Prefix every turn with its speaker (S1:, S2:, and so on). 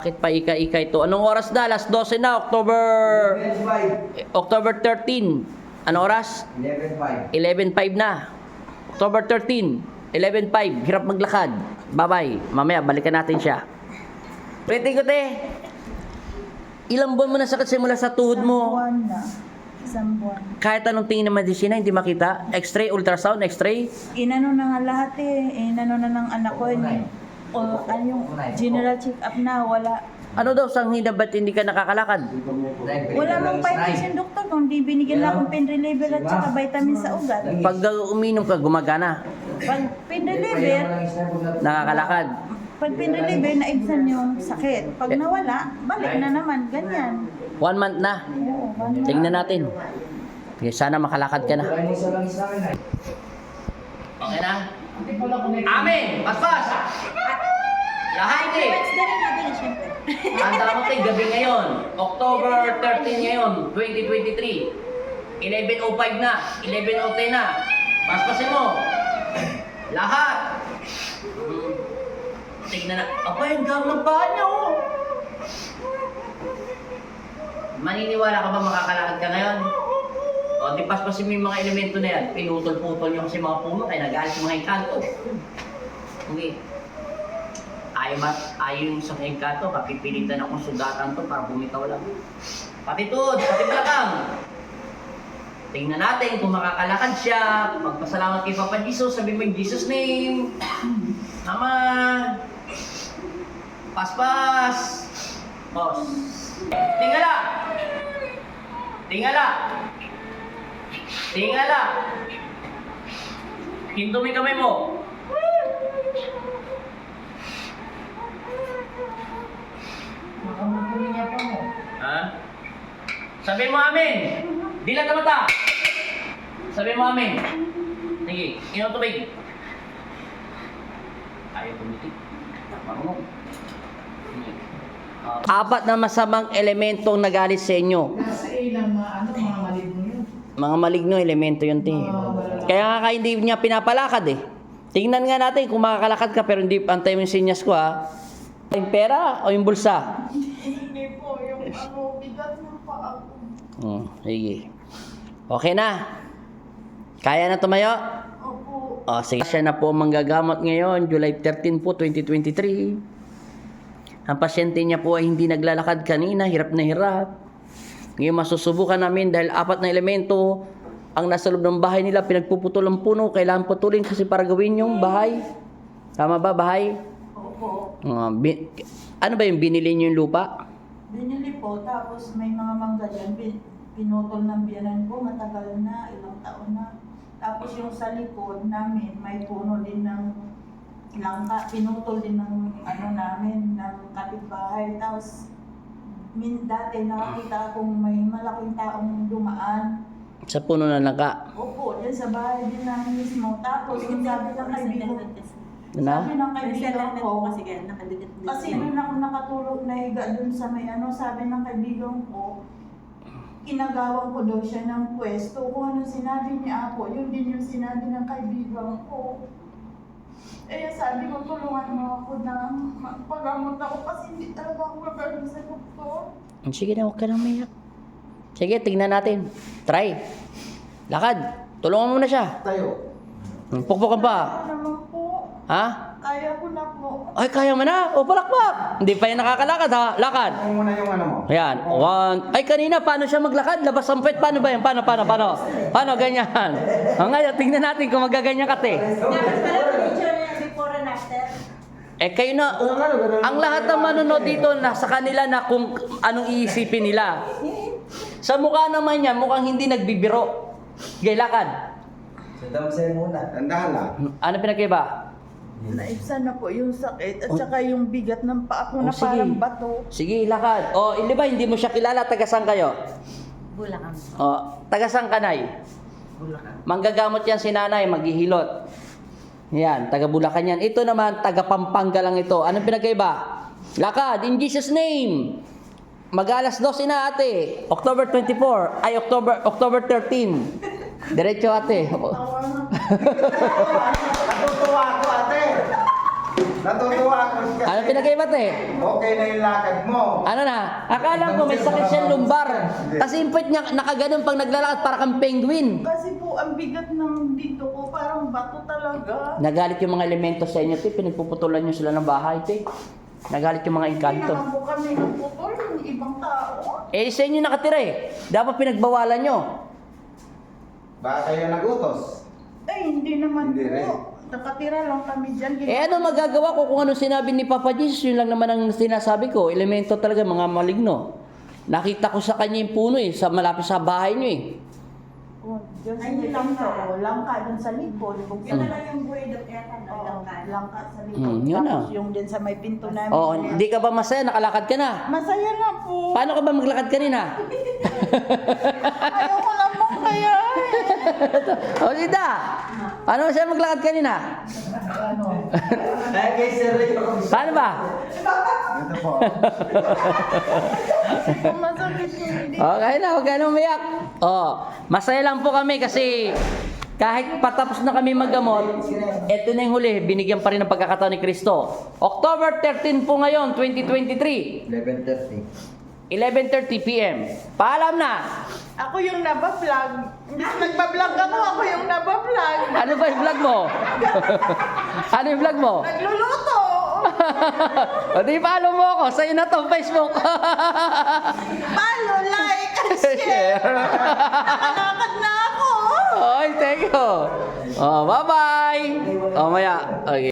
S1: Bakit pa ika-ika ito? Anong oras na? Alas 12 na, October 13. Anong oras?
S2: 11:05.
S1: 11:05 na. October 13, 11:05. Hirap maglakad. Bye-bye. Mamaya, balikan natin siya. Pwede ko, te. Ilang buwan mo na sakit simula sa tuhod mo?
S3: Isang buwan.
S1: Kahit anong tingin ng medisina, hindi makita? X-ray, ultrasound, X-ray?
S3: Inano na nga lahat eh. Inano na ng anak ko. O ano yung general check-up na, wala.
S1: Ano daw, sanghina, ba't hindi ka nakakalakad?
S3: Wala mong vitamins yung doktor kung di binigyan na akong pain reliever at saka vitamin sa ugat.
S1: Pag uminom ka, gumagana.
S3: Pag pain reliever,
S1: Nakakalakad.
S3: pag pain reliever, naibsan yung sakit. Pag nawala, balik na naman. Ganyan.
S1: 1 month na.
S3: Oo, ganun.
S1: Tingnan natin. Okay, sana makalakad ka na. Okay na? Amen! Paspas! Lahat eh! Handa mo tayo gabi ngayon. October 13 ngayon, 2023. 11:05 na. 11:10 na. Paspasin mo. Lahat. Tignan na. Aba, yung gamang paa niya, oh. Maniniwala ka ba makakalakad ka ngayon? O, di paspasin mo yung mga elemento na yan. Pinutol-putol nyo kasi mga puno, kaya nag-aalis yung mga engkanto. Okay. Ayaw yung sa engkanto, kapipilitan akong sugatan to para bumitaw lang. Patitod, patibalakang. Tingnan natin kung makakalakad siya. Magpasalamat kay Papa Jesus, sabi mo in Jesus' name. Mama. Paspas. Boss. Tingala. Tingala. Tingala. Hinto mo yung kamay mo. Ha? Sabi mo amin. Dilat na mata. Sabi mo amin. Sige, inom tubig. Ayaw tumitig. Marunong. Apat na masamang elementong nagalit sa inyo.
S4: Nasa ilang mga maligno yun.
S1: Mga maligno elemento yun, te. Kaya nga hindi niya pinapalakad eh. Tingnan nga natin kung makakalakad ka pero hindi antay mo yung sinyas ko ha. Yung pera o yung bulsa?
S4: Hindi po, yung bigat ng paa ko.
S1: Sige. Okay na. Kaya na tumayo?
S4: Opo.
S1: O, sige. Siya na po ang manggagamot ngayon, July 13 po, 2023. Ang pasyente niya po ay hindi naglalakad kanina, hirap na hirap. Ngayon masusubukan namin dahil 4 na elemento ang nasa loob ng bahay nila, pinagpuputol ang puno, kailangan putulin kasi para gawin yung bahay. Tama ba, bahay?
S3: Opo.
S1: Ano ba yung binili niyo yung lupa?
S3: Binili po, tapos may mga mangga dyan. Pinutol ng biyanan ko, matagal na, ilang taon na. Tapos yung sa likod namin, may puno din ng langka, pinutol din ng namin, ng kapitbahay. Tapos dati nakakita akong may malaking taong dumaan.
S1: Sa puno na langka.
S3: Opo, dyan sa bahay din namin mismo. Tapos yung sabi ng kaibigan,
S1: Na?
S3: sabi ng kaibigan ko, kasi nung ako nakatulog na higa dun sa may sabi ng kaibigan ko, inagawan ko daw siya ng pwesto. Kung anong sinabi niya ako, yun din yung sinabi ng kaibigan ko. Eh, sabi ko, tulungan mo ako na magpagamot ako kasi hindi talaga ako magaling sa doktor.
S1: Sige na, huwag ka nang mayak. Sige, tingnan natin. Try. Lakad. Tulungan mo na siya.
S2: Tayo.
S1: Pukpukan pa.
S3: Kaya naman po,
S1: Ha?
S3: kaya ko na po.
S1: Ay, kaya mo na. O, palakpak. Hindi pa yan nakakalakad, ha? Lakad.
S2: Ano muna yung ano mo?
S1: Ayan. 1. Ay, kanina, paano siya maglakad? Labas ang pet. Paano ba yan? Paano? Paano? Ganyan. Ngayon, tingnan natin kung magaganyan ka, te.
S3: Dapat pala picture niya before and after.
S1: Kayo na, ang lahat ng manonood dito, nasa kanila na kung anong iisipin nila. Sa mukha naman niya, mukhang hindi nagbibiro. Sige, lakad.
S2: Sa damsel muna. Tandahan lang.
S1: Ano pinagkaiba?
S3: Naibsan na po yung sakit at saka yung bigat ng paa ko na
S1: sige.
S3: parang bato.
S1: Sige, lakad. O, hindi ba, hindi mo siya kilala, taga-saan kayo?
S3: Bulacan.
S1: O, taga-saan kanay?
S3: Bulacan.
S1: Manggagamot yan si nanay, maghihilot. Yan, taga Bulacan yan. Ito naman, taga Pampanga lang ito. Anong pinagkaiba? Lakad, in Jesus' name. Mag-alas 12 na ate. October 24. Ay, October 13. Diretso ate.
S2: Natutuwa ako ate. Natutuwa ako kasi
S1: Ano pinag-ibat eh?
S2: okay na yung lakad mo.
S1: Ano na? Akala ko may sakit siyang lumbar. Kasi yung puwet niya nakaganon pang naglalakad para kang penguin.
S3: Kasi po, ang bigat ng dito ko, parang bato talaga.
S1: Nagalit yung mga elemento sa inyo, te. Pinagpuputulan niyo sila ng bahay, te. Nagalit yung mga
S3: Hindi
S1: engkanto.
S3: naman po kami ng putol, yung ibang tao.
S1: Eh, sa inyo nakatira eh. Dapat pinagbawalan nyo.
S2: Baka kayo nagutos.
S3: Hindi naman
S2: Hindi
S3: po.
S2: rin.
S3: Nakatira lang kami dyan.
S1: Eh, ano magagawa ko kung ano sinabi ni Papa Jesus? Yun lang naman ang sinasabi ko. Elemento talaga, mga maligno. Nakita ko sa kanya yung puno eh, sa malapit sa bahay nyo eh.
S3: Diyan sa langka. Langka dun sa likod.
S5: Yun na lang yung buhay doon kaya ka
S3: Langka sa likod.
S1: Yun
S3: Tapos
S1: na.
S3: yung din sa may pinto namin.
S1: Oh, hindi ka ba masaya? Nakalakad ka na.
S3: Masaya na po.
S1: Paano ka ba maglakad kanina?
S3: Ayoko lang mong kaya.
S1: O, Lida, paano siya maglakad kanina?
S2: Ay, kay Sir Ray.
S1: Paano ba?
S2: Ito po.
S3: Masakit yung hindi.
S1: Okay na, huwag ka na umiyak. Oh, masaya lang po kami kasi kahit patapos na kami maggamot, eto na yung huli, binigyan pa rin ng pagkakataon ni Kristo. October 13 po ngayon, 2023, 11:30 p.m. Paalam na!
S3: Ako yung nabablog. Nagbablog ako yung nabablog.
S1: Ano ba yung vlog mo? Ano yung vlog mo?
S3: Nagluluto.
S1: O di follow mo ako, sa'yo na to Facebook.
S3: Follow, like, and share. Nakalakad na ako.
S1: Oy, thank you. Oh, bye-bye. Oh, maya. Okay.